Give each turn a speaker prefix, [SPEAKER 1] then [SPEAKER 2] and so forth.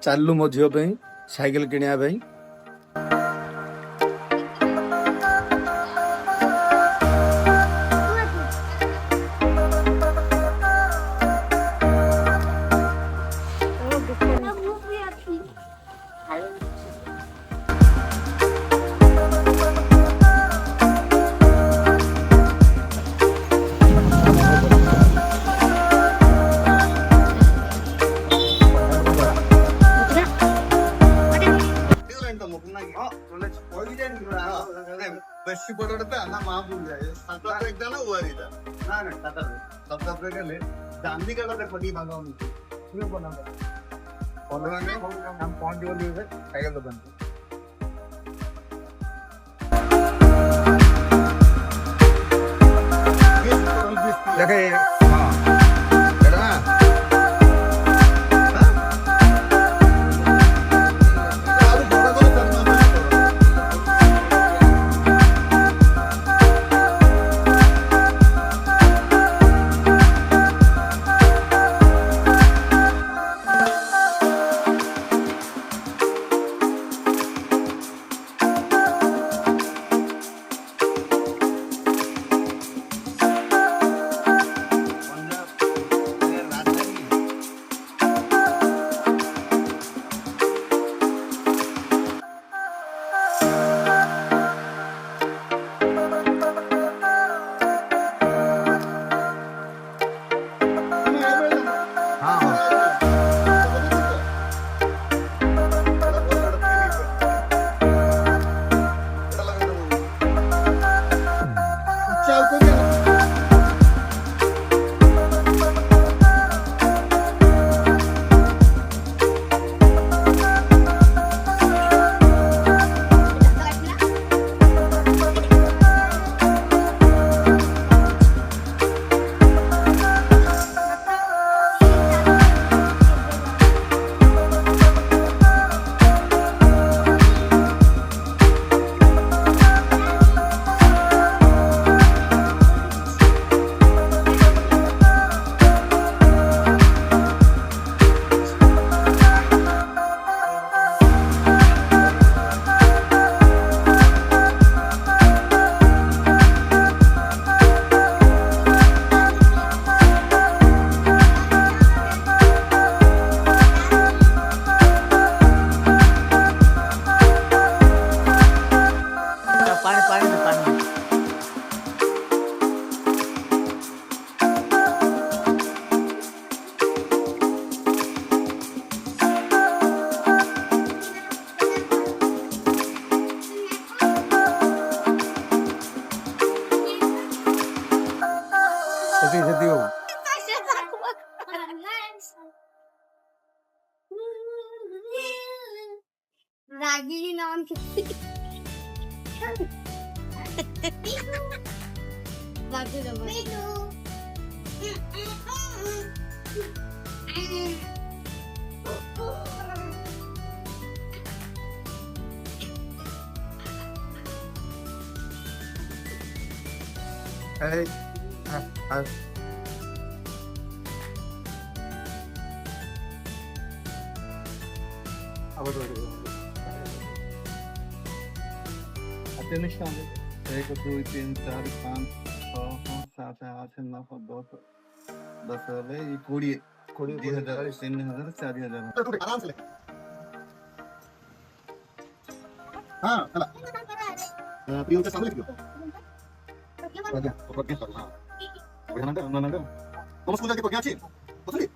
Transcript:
[SPEAKER 1] ଚାଲୁ ମୋ ଝିଅ ପାଇଁ ସାଇକେଲ କିଣିବା ପାଇଁ।
[SPEAKER 2] বেশি বড়টা না মা ভুল যায় সাতটা ব্রেক দাও না ওয়ারি দাও না না সাতটা ব্রেক গেলে ডান দিকে গেলে পটি ভালো হবে তুমি বনাবে বলরানে हम कौन दियो लिए साइकिल दुकान देखे हां एड़ा
[SPEAKER 3] रागिनी नाम की बाकी दबा
[SPEAKER 1] Hey,
[SPEAKER 2] Attention. 1 2 3 4 5 6 7 8 9 10 10 ହେଲେ 20 20,000 3000 4000 आराम से ले हां चला पियो के सामने पियो आजा पकड़ के हां बढ़िया ना तुम स्कूल जाके पकड़ आछी बुझली